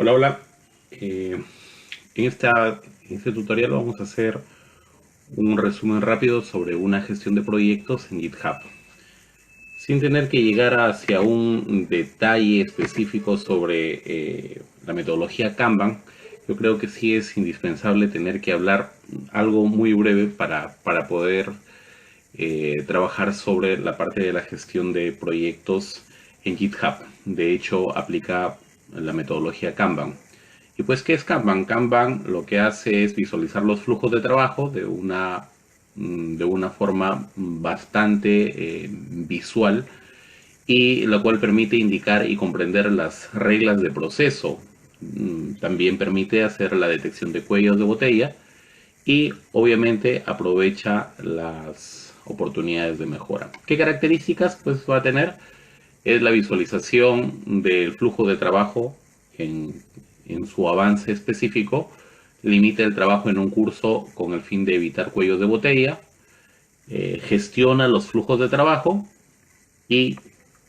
Hola, hola. En este tutorial vamos a hacer un resumen rápido sobre una gestión de proyectos en GitHub. Sin tener que llegar hacia un detalle específico sobre la metodología Kanban, yo creo que sí es indispensable tener que hablar algo muy breve para poder trabajar sobre la parte de la gestión de proyectos en GitHub. De hecho, aplica la metodología Kanban. Y pues, ¿qué es Kanban? Kanban lo que hace es visualizar los flujos de trabajo de una forma bastante visual, y lo cual permite indicar y comprender las reglas de proceso. También permite hacer la detección de cuellos de botella y obviamente aprovecha las oportunidades de mejora. ¿Qué características pues va a tener? Es la visualización del flujo de trabajo en su avance específico, limita el trabajo en un curso con el fin de evitar cuellos de botella, gestiona los flujos de trabajo y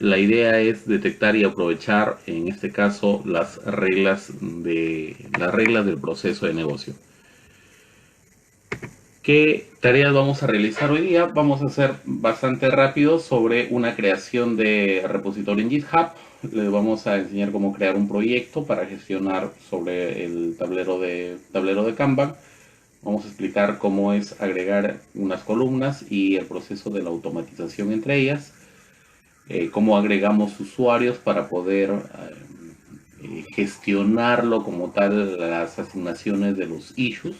la idea es detectar y aprovechar en este caso las reglas del proceso de negocio. ¿Qué tareas vamos a realizar hoy día? Vamos a hacer bastante rápido sobre una creación de repositorio en GitHub. Les vamos a enseñar cómo crear un proyecto para gestionar sobre el tablero de Kanban. Vamos a explicar cómo es agregar unas columnas y el proceso de la automatización entre ellas. Cómo agregamos usuarios para poder gestionarlo como tal, las asignaciones de los issues.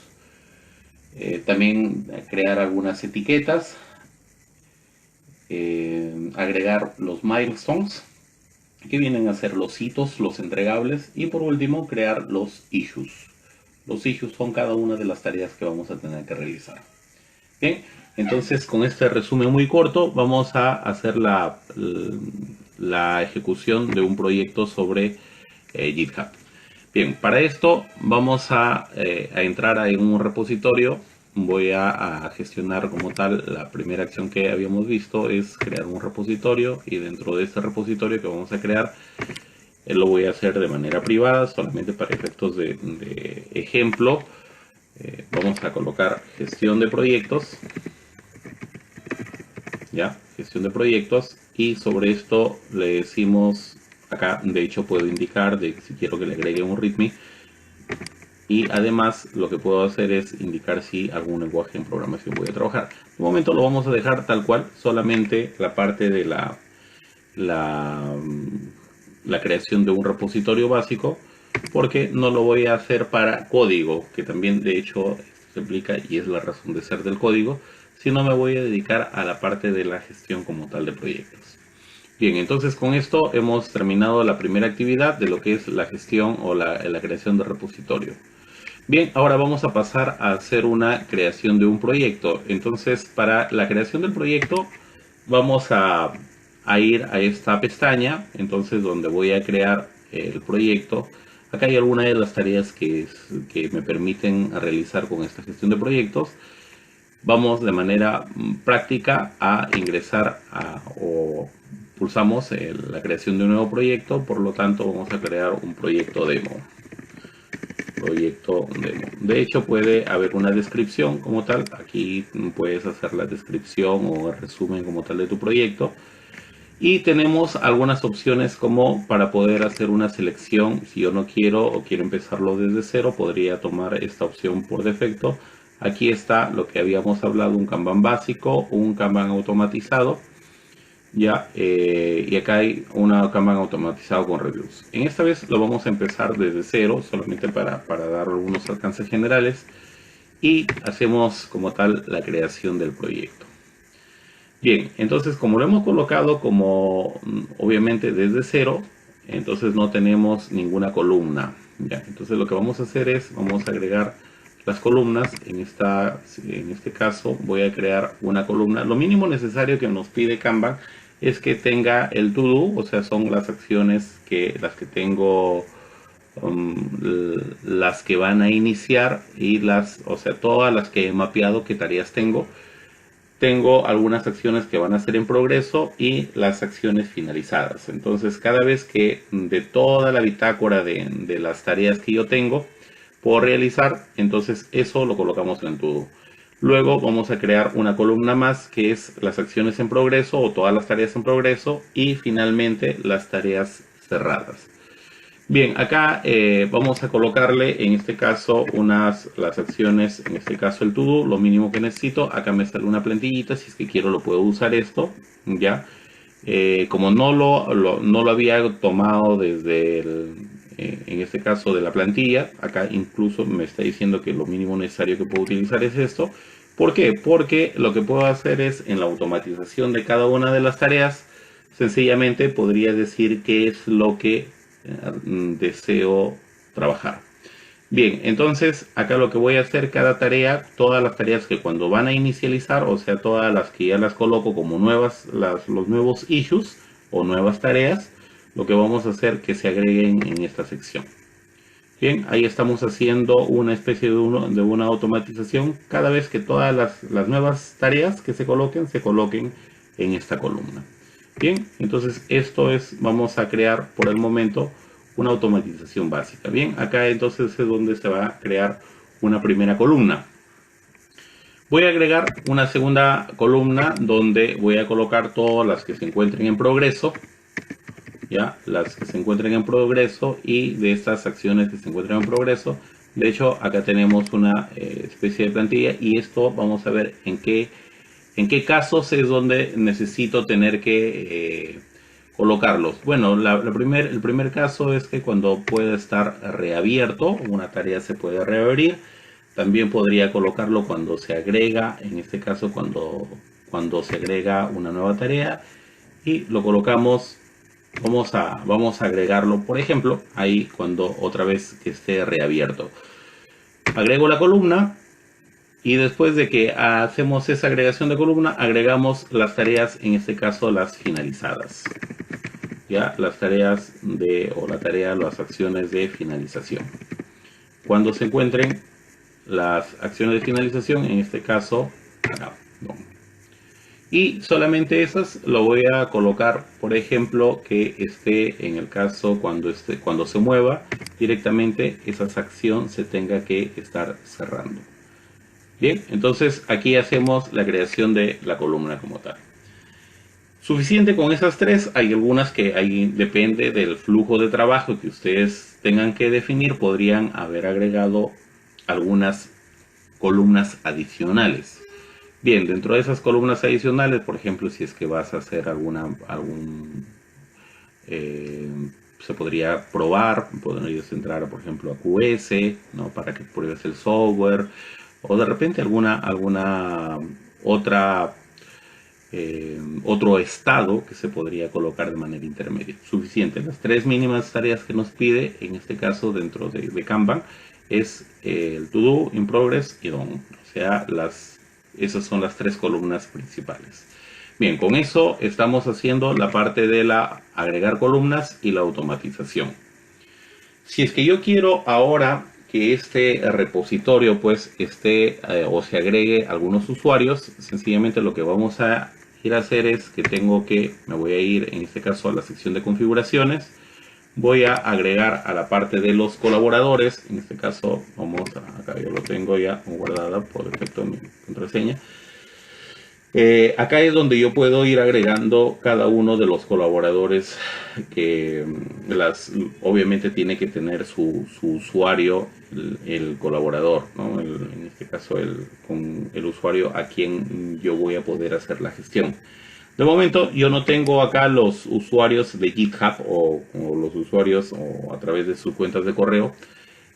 También crear algunas etiquetas, agregar los milestones, que vienen a ser los hitos, los entregables, y por último crear los issues. Los issues son cada una de las tareas que vamos a tener que realizar. Bien, entonces con este resumen muy corto vamos a hacer la ejecución de un proyecto sobre GitHub. Bien, para esto vamos a entrar en un repositorio. Voy a gestionar como tal. La primera acción que habíamos visto es crear un repositorio, y dentro de este repositorio que vamos a crear, lo voy a hacer de manera privada, solamente para efectos de ejemplo. Vamos a colocar gestión de proyectos, ya, gestión de proyectos, y sobre esto le decimos acá, de hecho puedo indicar de si quiero que le agregue un readme. Y además lo que puedo hacer es indicar si algún lenguaje en programación voy a trabajar. De momento lo vamos a dejar tal cual, solamente la parte de la, la creación de un repositorio básico, porque no lo voy a hacer para código, que también de hecho se implica y es la razón de ser del código, sino me voy a dedicar a la parte de la gestión como tal de proyectos. Bien, entonces con esto hemos terminado la primera actividad de lo que es la gestión o la creación de repositorio. Bien, ahora vamos a pasar a hacer una creación de un proyecto. Entonces, para la creación del proyecto, vamos a ir a esta pestaña, entonces donde voy a crear el proyecto. Acá hay algunas de las tareas que me permiten realizar con esta gestión de proyectos. Vamos de manera práctica a ingresar o pulsamos la creación de un nuevo proyecto, por lo tanto vamos a crear un proyecto demo. Proyecto demo. De hecho puede haber una descripción como tal. Aquí puedes hacer la descripción o el resumen como tal de tu proyecto. Y tenemos algunas opciones como para poder hacer una selección. Si yo no quiero o quiero empezarlo desde cero, podría tomar esta opción por defecto. Aquí está lo que habíamos hablado: un Kanban básico, un Kanban automatizado. Ya, y acá hay una Kanban automatizado con reviews. En esta vez lo vamos a empezar desde cero, solamente para dar algunos alcances generales, y hacemos como tal la creación del proyecto. Bien, entonces como lo hemos colocado como obviamente desde cero, entonces no tenemos ninguna columna. Ya, entonces lo que vamos a hacer es, vamos a agregar las columnas. En este caso voy a crear una columna. Lo mínimo necesario que nos pide Kanban es que tenga el to do, o sea, son las acciones las que tengo, las que van a iniciar, y o sea, todas las que he mapeado, qué tareas tengo. tengo algunas acciones que van a ser en progreso y las acciones finalizadas. Entonces, cada vez que de toda la bitácora de las tareas que yo tengo por realizar, entonces eso lo colocamos en todo. Luego vamos a crear una columna más que es las acciones en progreso o todas las tareas en progreso y finalmente las tareas cerradas. Bien, acá vamos a colocarle en este caso las acciones, en este caso el to-do, lo mínimo que necesito. Acá me sale una plantillita, si es que quiero lo puedo usar esto, ya. Como no lo había tomado desde en este caso de la plantilla, acá incluso me está diciendo que lo mínimo necesario que puedo utilizar es esto. ¿Por qué? Porque lo que puedo hacer es en la automatización de cada una de las tareas, sencillamente podría decir qué es lo que deseo trabajar. Bien, entonces acá lo que voy a hacer, cada tarea, todas las tareas que cuando van a inicializar, o sea, todas las que ya las coloco como nuevas, los nuevos issues o nuevas tareas, lo que vamos a hacer que se agreguen en esta sección. Bien, ahí estamos haciendo una especie de una automatización cada vez que todas las nuevas tareas que se coloquen en esta columna. Bien, entonces esto vamos a crear por el momento una automatización básica. Bien, acá entonces es donde se va a crear una primera columna. Voy a agregar una segunda columna donde voy a colocar todas las que se encuentren en progreso. Ya, las que se encuentren en progreso y de estas acciones que se encuentran en progreso. De hecho, acá tenemos una especie de plantilla y esto vamos a ver en qué casos es donde necesito tener que colocarlos. Bueno, el primer caso es que cuando puede estar reabierto, una tarea se puede reabrir. También podría colocarlo cuando se agrega, en este caso cuando se agrega una nueva tarea y lo colocamos. Vamos a agregarlo, por ejemplo, ahí cuando otra vez que esté reabierto. Agrego la columna y después de que hacemos esa agregación de columna, agregamos las tareas, en este caso las finalizadas. Ya, las tareas las acciones de finalización. Cuando se encuentren las acciones de finalización, en este caso, acá, no. Y solamente esas lo voy a colocar, por ejemplo, que esté en el caso cuando se mueva directamente esa acción se tenga que estar cerrando. Bien, entonces aquí hacemos la creación de la columna como tal. Suficiente con esas tres, hay algunas que ahí depende del flujo de trabajo que ustedes tengan que definir, podrían haber agregado algunas columnas adicionales. Bien, dentro de esas columnas adicionales, por ejemplo, si es que vas a hacer se podría probar, podrías entrar, por ejemplo, a QS, ¿no? Para que pruebes el software, o de repente alguna otra otro estado que se podría colocar de manera intermedia. Suficiente. Las tres mínimas tareas que nos pide, en este caso dentro de Kanban, es el to do, in progress y done. O sea, esas son las tres columnas principales. Bien, con eso estamos haciendo la parte de la agregar columnas y la automatización. Si es que yo quiero ahora que este repositorio pues esté o se agregue algunos usuarios, sencillamente lo que vamos a ir a hacer es que me voy a ir en este caso a la sección de configuraciones, voy a agregar a la parte de los colaboradores, en este caso acá yo lo tengo ya guardada por defecto en mi contraseña. Acá es donde yo puedo ir agregando cada uno de los colaboradores que obviamente tiene que tener su usuario, el colaborador, ¿no? En este caso con el usuario a quien yo voy a poder hacer la gestión. De momento yo no tengo acá los usuarios de GitHub o los usuarios o a través de sus cuentas de correo.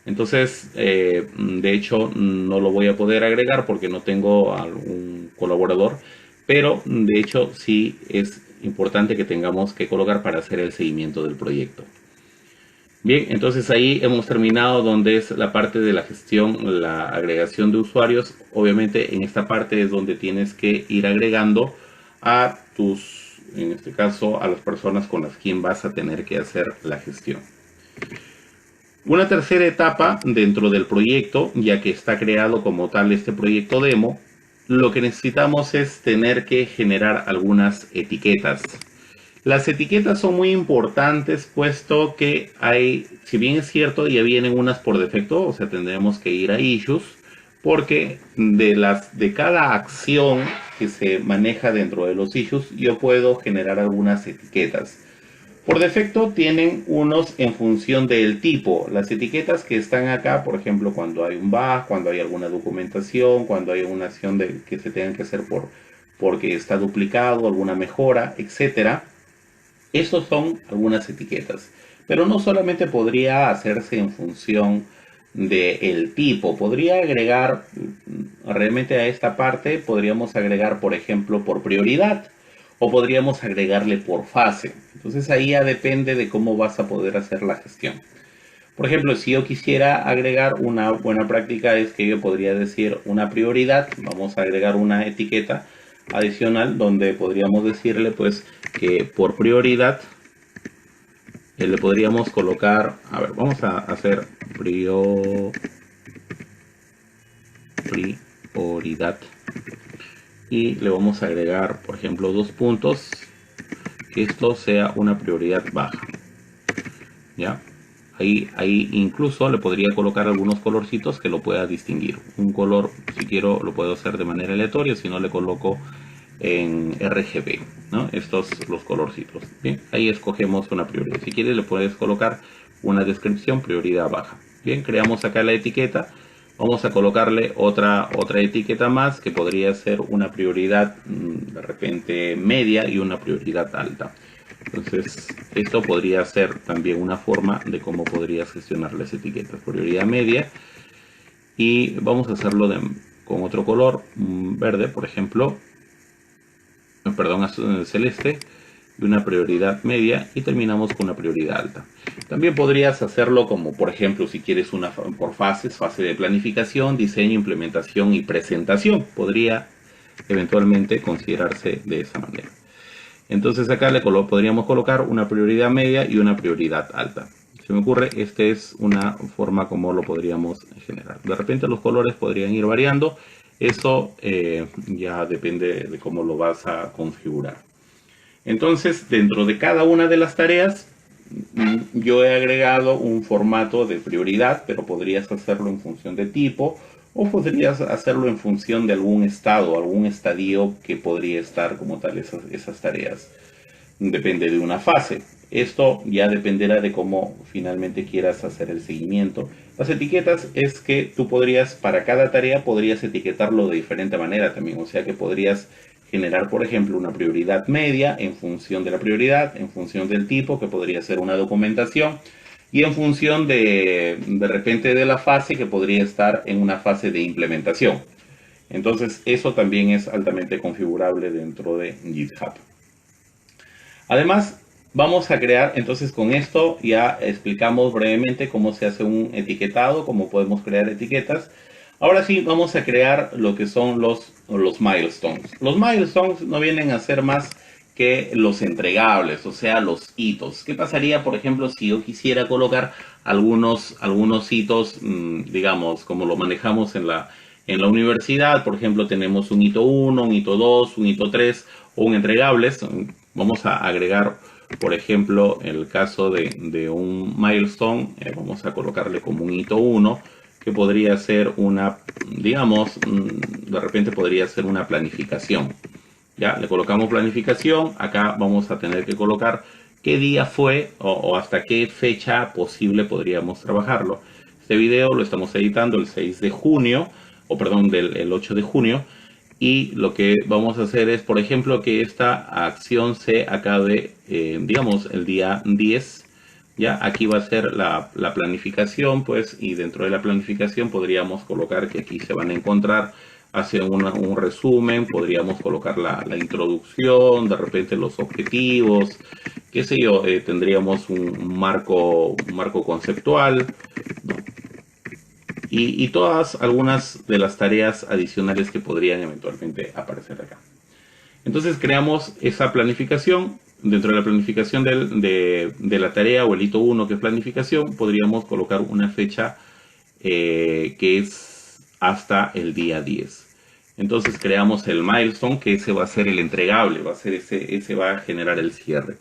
Entonces, de hecho, no lo voy a poder agregar porque no tengo algún colaborador, pero de hecho sí es importante que tengamos que colocar para hacer el seguimiento del proyecto. Bien, entonces ahí hemos terminado donde es la parte de la gestión, la agregación de usuarios. Obviamente en esta parte es donde tienes que ir agregando a en este caso, a las personas con las quien vas a tener que hacer la gestión. Una tercera etapa dentro del proyecto, ya que está creado como tal este proyecto demo, lo que necesitamos es tener que generar algunas etiquetas. Las etiquetas son muy importantes puesto que hay, si bien es cierto, ya vienen unas por defecto, o sea, tendremos que ir a issues, porque de cada acción que se maneja dentro de los issues, yo puedo generar algunas etiquetas. Por defecto tienen unos en función del tipo. Las etiquetas que están acá, por ejemplo, cuando hay un bug, cuando hay alguna documentación, cuando hay una acción que se tenga que hacer porque está duplicado, alguna mejora, etcétera. Esos son algunas etiquetas. Pero no solamente podría hacerse en función del tipo. Podría agregar, realmente a esta parte, podríamos agregar, por ejemplo, por prioridad. O podríamos agregarle por fase. Entonces ahí ya depende de cómo vas a poder hacer la gestión. Por ejemplo, si yo quisiera agregar una buena práctica es que yo podría decir una prioridad. Vamos a agregar una etiqueta adicional donde podríamos decirle pues que por prioridad le podríamos colocar, a ver, vamos a hacer prioridad y le vamos a agregar, por ejemplo, 2 puntos, que esto sea una prioridad baja. ¿Ya? Ahí incluso le podría colocar algunos colorcitos que lo pueda distinguir. Un color, si quiero, lo puedo hacer de manera aleatoria, si no le coloco en RGB, ¿no? Estos los colorcitos. Bien, ahí escogemos una prioridad. Si quieres le puedes colocar una descripción, prioridad baja. Bien, creamos acá la etiqueta. Vamos a colocarle otra etiqueta más que podría ser una prioridad de repente media y una prioridad alta. Entonces, esto podría ser también una forma de cómo podrías gestionar las etiquetas. Prioridad media. Y vamos a hacerlo con otro color, verde, por ejemplo. Perdón, celeste. Y una prioridad media. Y terminamos con una prioridad alta. También podrías hacerlo como, por ejemplo, si quieres una por fases. Fase de planificación, diseño, implementación y presentación. Podría eventualmente considerarse de esa manera. Entonces acá podríamos colocar una prioridad media y una prioridad alta. Se me ocurre, esta es una forma como lo podríamos generar. De repente los colores podrían ir variando. Eso ya depende de cómo lo vas a configurar. Entonces, dentro de cada una de las tareas, yo he agregado un formato de prioridad, pero podrías hacerlo en función de tipo o podrías hacerlo en función de algún estado, algún estadio que podría estar como tal esas tareas. Depende de una fase. Esto ya dependerá de cómo finalmente quieras hacer el seguimiento. Las etiquetas es que tú podrías, para cada tarea, podrías etiquetarlo de diferente manera también. O sea que podrías generar, por ejemplo, una prioridad media en función de la prioridad, en función del tipo, que podría ser una documentación, y en función de repente de la fase, que podría estar en una fase de implementación. Entonces, eso también es altamente configurable dentro de GitHub. Además, vamos a crear, entonces con esto ya explicamos brevemente cómo se hace un etiquetado, cómo podemos crear etiquetas. Ahora sí, vamos a crear lo que son los milestones. Los milestones no vienen a ser más que los entregables, o sea, los hitos. ¿Qué pasaría, por ejemplo, si yo quisiera colocar algunos hitos, digamos, como lo manejamos en la universidad? Por ejemplo, tenemos un hito 1, un hito 2, un hito 3 o un entregables. Vamos a agregar, por ejemplo, el caso de un milestone, vamos a colocarle como un hito 1, que podría ser una, digamos, de repente podría ser una planificación. Ya, le colocamos planificación, acá vamos a tener que colocar qué día fue o hasta qué fecha posible podríamos trabajarlo. Este video lo estamos editando el 6 de junio, o perdón, el 8 de junio, y lo que vamos a hacer es, por ejemplo, que esta acción se acabe, digamos, el día 10. Ya, aquí va a ser la planificación, pues, y dentro de la planificación podríamos colocar que aquí se van a encontrar, hacer un resumen, podríamos colocar la introducción, de repente los objetivos, qué sé yo, tendríamos un marco conceptual, ¿no? Y todas algunas de las tareas adicionales que podrían eventualmente aparecer acá. Entonces creamos esa planificación. Dentro de la planificación de la tarea o el hito 1 que es planificación, podríamos colocar una fecha que es hasta el día 10. Entonces creamos el milestone, que ese va a ser el entregable, va a ser ese va a generar el cierre.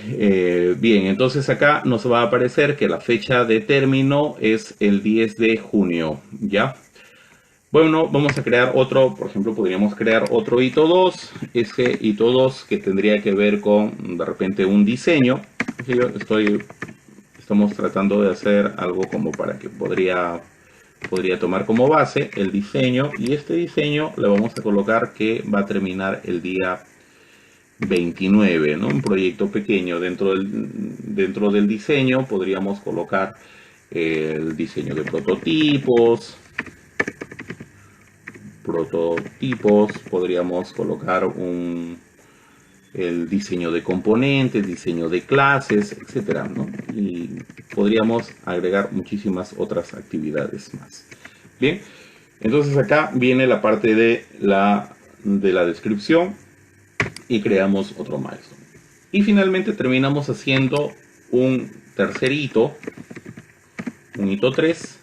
Bien, entonces acá nos va a aparecer que la fecha de término es el 10 de junio, ¿ya? Bueno, vamos a crear otro, por ejemplo, podríamos crear otro hito 2, ese hito 2 que tendría que ver con, de repente, un diseño. Estamos tratando de hacer algo como para que podría tomar como base el diseño, y este diseño le vamos a colocar que va a terminar el día 29, ¿no? Un proyecto pequeño. Dentro del diseño podríamos colocar el diseño de prototipos, podríamos colocar el diseño de componentes, diseño de clases, etcétera, ¿no? Y podríamos agregar muchísimas otras actividades más. Bien, entonces acá viene la parte de la descripción y creamos otro milestone. Y finalmente terminamos haciendo un tercer hito, un hito 3,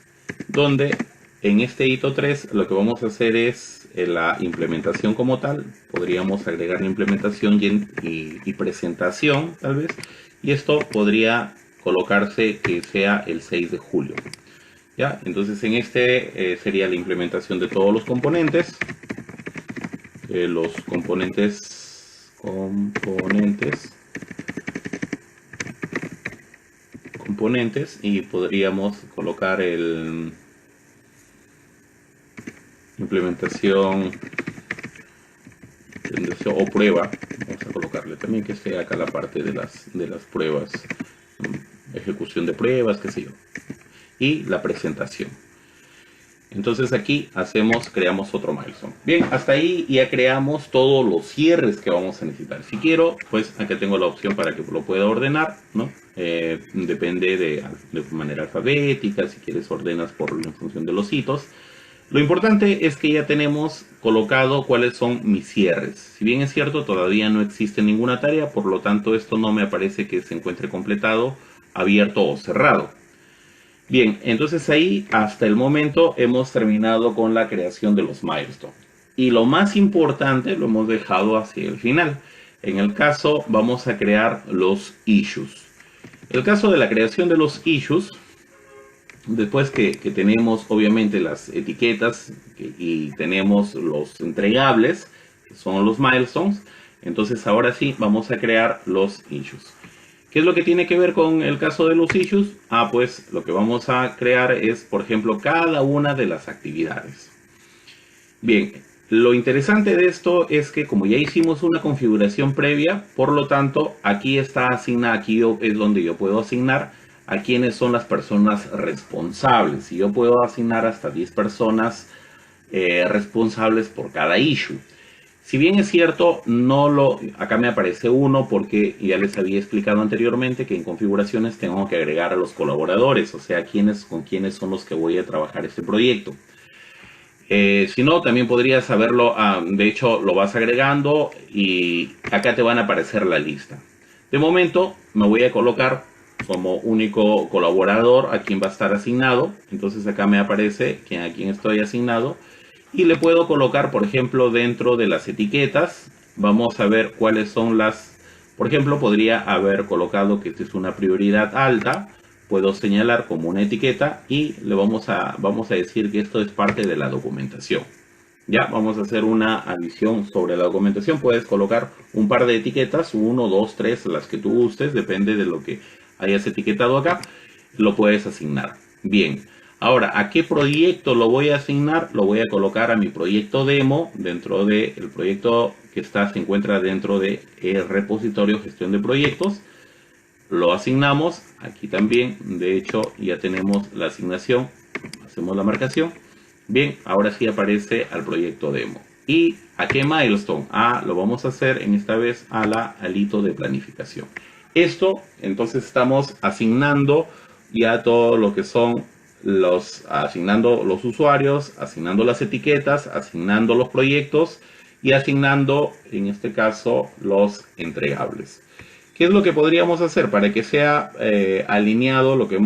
donde en este hito 3 lo que vamos a hacer es la implementación como tal. Podríamos agregar la implementación y presentación tal vez, y esto podría colocarse que sea el 6 de julio. ¿Ya? Entonces en este sería la implementación de todos los componentes. Componentes, y podríamos colocar el implementación o prueba. Vamos a colocarle también que esté acá la parte de las pruebas, ejecución de pruebas, qué sé yo, y la presentación. Entonces aquí creamos otro milestone. Bien, hasta ahí ya creamos todos los cierres que vamos a necesitar. Si quiero, pues aquí tengo la opción para que lo pueda ordenar, ¿no? Depende de manera alfabética. Si quieres, ordenas en función de los hitos. Lo importante es que ya tenemos colocado cuáles son mis cierres. Si bien es cierto, todavía no existe ninguna tarea, por lo tanto esto no me aparece que se encuentre completado, abierto o cerrado. Bien, entonces ahí hasta el momento hemos terminado con la creación de los milestones. Y lo más importante lo hemos dejado hacia el final. En el caso, vamos a crear los issues. El caso de la creación de los issues, después que tenemos obviamente las etiquetas y tenemos los entregables, que son los milestones, entonces ahora sí vamos a crear los issues. ¿Qué es lo que tiene que ver con el caso de los issues? Pues lo que vamos a crear es, por ejemplo, cada una de las actividades. Bien, lo interesante de esto es que como ya hicimos una configuración previa, por lo tanto, aquí está asignada, aquí es donde yo puedo asignar a quiénes son las personas responsables. Y yo puedo asignar hasta 10 personas responsables por cada issue. Si bien es cierto, acá me aparece uno porque ya les había explicado anteriormente que en configuraciones tengo que agregar a los colaboradores, o sea, con quiénes son los que voy a trabajar este proyecto. Si no, también podrías saberlo, de hecho lo vas agregando y acá te van a aparecer la lista. De momento me voy a colocar como único colaborador a quien va a estar asignado, entonces acá me aparece a quien estoy asignado. Y le puedo colocar, por ejemplo, dentro de las etiquetas, vamos a ver cuáles son por ejemplo, podría haber colocado que esta es una prioridad alta. Puedo señalar como una etiqueta y le vamos a decir que esto es parte de la documentación. Ya, vamos a hacer una adición sobre la documentación. Puedes colocar un par de etiquetas, 1, 2, 3, las que tú gustes, depende de lo que hayas etiquetado acá, lo puedes asignar. Bien. Ahora, ¿a qué proyecto lo voy a asignar? Lo voy a colocar a mi proyecto demo dentro del proyecto que se encuentra dentro de el repositorio gestión de proyectos. Lo asignamos aquí también. De hecho, ya tenemos la asignación. Hacemos la marcación. Bien, ahora sí aparece al proyecto demo. ¿Y a qué milestone? Lo vamos a hacer en esta vez al hito de planificación. Esto, entonces estamos asignando ya todo lo que son asignando los usuarios, asignando las etiquetas, asignando los proyectos y asignando, en este caso, los entregables. ¿Qué es lo que podríamos hacer para que sea alineado lo que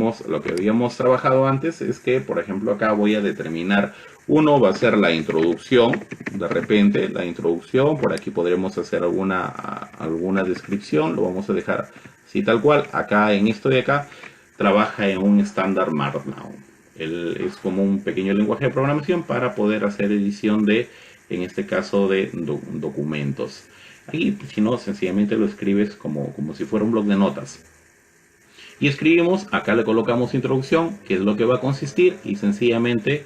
habíamos trabajado antes? Es que, por ejemplo, acá voy a determinar, uno va a ser la introducción, de repente, la introducción, por aquí podremos hacer alguna descripción, lo vamos a dejar así tal cual. Acá, en esto de acá, trabaja en un estándar Markdown. Es como un pequeño lenguaje de programación para poder hacer edición de, en este caso, de documentos. Ahí, si no, sencillamente lo escribes como si fuera un blog de notas. Y escribimos, acá le colocamos introducción, que es lo que va a consistir, y sencillamente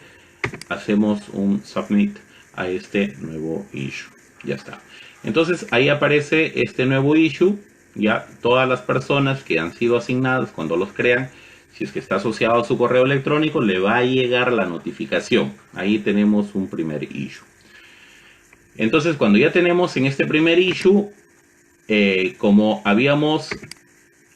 hacemos un submit a este nuevo issue. Ya está. Entonces ahí aparece este nuevo issue. Ya todas las personas que han sido asignadas cuando los crean, si es que está asociado a su correo electrónico, le va a llegar la notificación. Ahí tenemos un primer issue. Entonces, cuando ya tenemos en este primer issue, como habíamos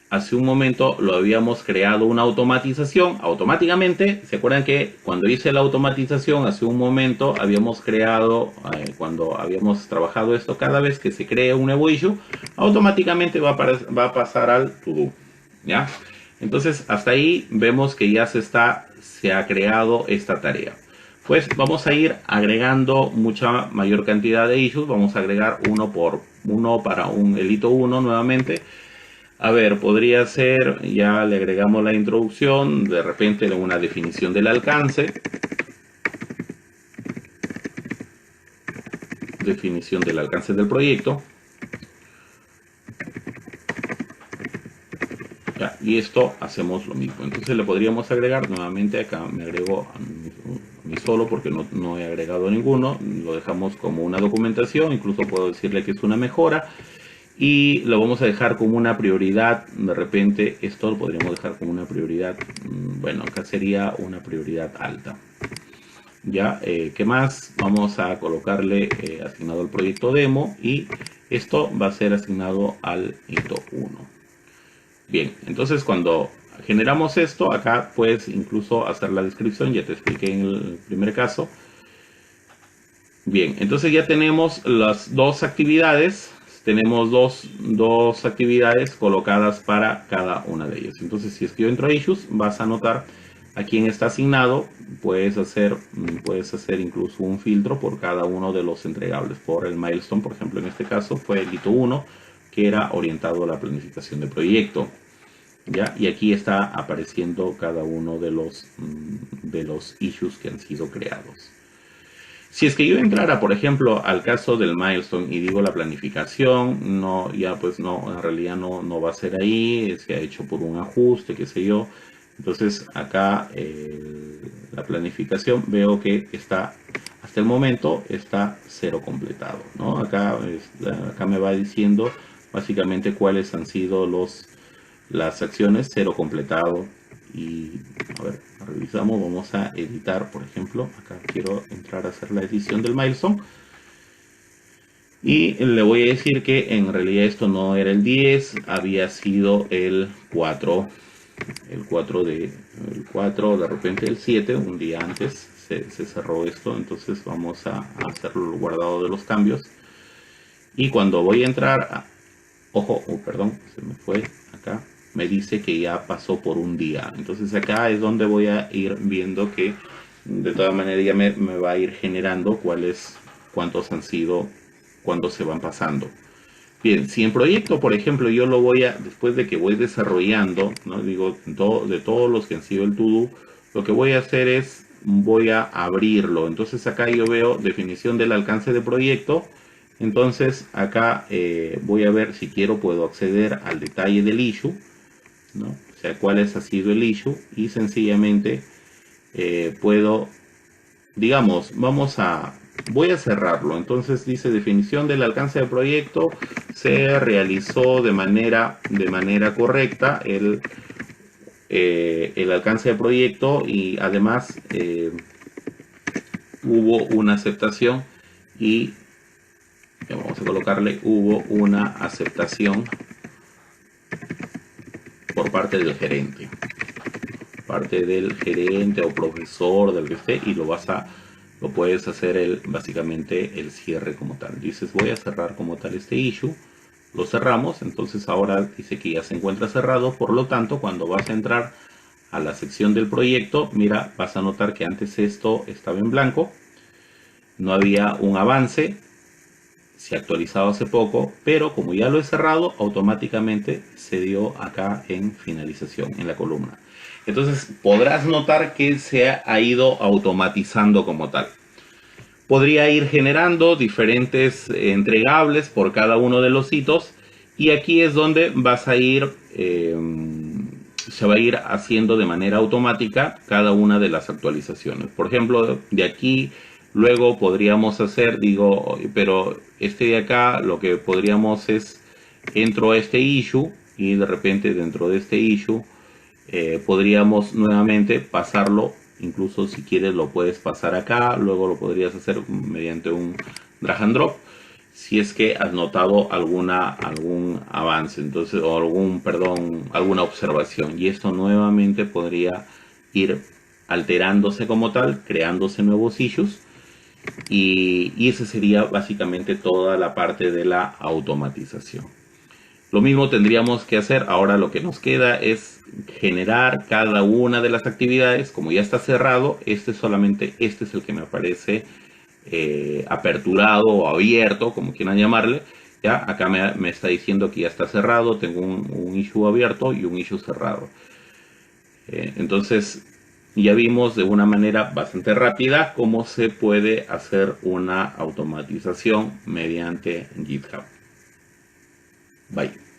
hace un momento, lo habíamos creado una automatización, automáticamente, ¿se acuerdan que cuando hice la automatización hace un momento habíamos creado, cuando habíamos trabajado esto, cada vez que se cree un nuevo issue, automáticamente va a pasar al to-do, ¿ya? Entonces, hasta ahí vemos que ya se ha creado esta tarea. Pues vamos a ir agregando mucha mayor cantidad de issues. Vamos a agregar uno para el hito 1 nuevamente. A ver, podría ser, ya le agregamos la introducción, de repente una definición del alcance. Definición del alcance del proyecto. Ya, y esto hacemos lo mismo. Entonces le podríamos agregar nuevamente, acá me agrego a mí solo porque no he agregado ninguno. Lo dejamos como una documentación, incluso puedo decirle que es una mejora. Y lo vamos a dejar como una prioridad. De repente esto lo podríamos dejar como una prioridad. Bueno, acá sería una prioridad alta. Ya, ¿qué más? Vamos a colocarle asignado al proyecto demo. Y esto va a ser asignado al hito 1. Bien, entonces cuando generamos esto, acá puedes incluso hacer la descripción, ya te expliqué en el primer caso. Bien, entonces ya tenemos las dos actividades, tenemos dos actividades colocadas para cada una de ellas. Entonces si es que yo entro a Issues, vas a notar a quién está asignado, puedes hacer incluso un filtro por cada uno de los entregables, por el milestone, por ejemplo, en este caso fue el hito 1, que era orientado a la planificación de proyecto. ¿Ya? Y aquí está apareciendo cada uno de los issues que han sido creados. Si es que yo entrara, por ejemplo, al caso del milestone y digo la planificación, no, ya pues no, en realidad no va a ser ahí, se ha hecho por un ajuste, qué sé yo. Entonces acá la planificación veo que está, hasta el momento, está cero completado, ¿no? Acá me va diciendo básicamente cuáles han sido las acciones, cero completado. Y a ver, revisamos, vamos a editar, por ejemplo, acá quiero entrar a hacer la edición del milestone y le voy a decir que en realidad esto no era el 10, había sido el 4, el 4 de repente el 7, un día antes se cerró esto. Entonces vamos a hacerlo guardado de los cambios y cuando voy a entrar ojo, perdón, se me fue acá, me dice que ya pasó por un día. Entonces acá es donde voy a ir viendo que de todas maneras ya me va a ir generando cuántos han sido, cuántos se van pasando. Bien, si en proyecto, por ejemplo, yo lo voy a, después de que voy desarrollando, ¿no? Digo, de todos los que han sido el to-do, lo que voy a hacer es, voy a abrirlo. Entonces acá yo veo definición del alcance de proyecto. Entonces acá voy a ver si quiero, puedo acceder al detalle del issue, ¿no? O sea, cuál ha sido el issue y sencillamente puedo, digamos, voy a cerrarlo. Entonces dice definición del alcance del proyecto, se realizó de manera correcta el alcance del proyecto y además hubo una aceptación y vamos a colocarle hubo una aceptación por parte del gerente. O profesor del que esté y lo puedes hacer básicamente el cierre como tal. Dices voy a cerrar como tal este issue lo cerramos, entonces ahora dice que ya se encuentra cerrado. Por lo tanto, cuando vas a entrar a la sección del proyecto, mira, vas a notar que antes esto estaba en blanco, no había un avance, se ha actualizado hace poco, pero como ya lo he cerrado, automáticamente se dio acá en finalización, en la columna. Entonces podrás notar que se ha ido automatizando como tal. Podría ir generando diferentes entregables por cada uno de los hitos, y aquí es donde vas a ir, se va a ir haciendo de manera automática cada una de las actualizaciones. Por ejemplo, de aquí luego podríamos hacer, digo, pero este de acá lo que podríamos es, entro a este issue y de repente dentro de este issue podríamos nuevamente pasarlo. Incluso si quieres lo puedes pasar acá, luego lo podrías hacer mediante un drag and drop si es que has notado algún avance, entonces, o alguna observación, y esto nuevamente podría ir alterándose como tal, creándose nuevos issues, y esa sería básicamente toda la parte de la automatización. Lo mismo tendríamos que hacer. Ahora lo que nos queda es generar cada una de las actividades. Como ya está cerrado, este es el que me aparece aperturado o abierto, como quieran llamarle. Ya acá me está diciendo que ya está cerrado. Tengo un issue abierto y un issue cerrado. Entonces ya vimos de una manera bastante rápida cómo se puede hacer una automatización mediante GitHub. Bye.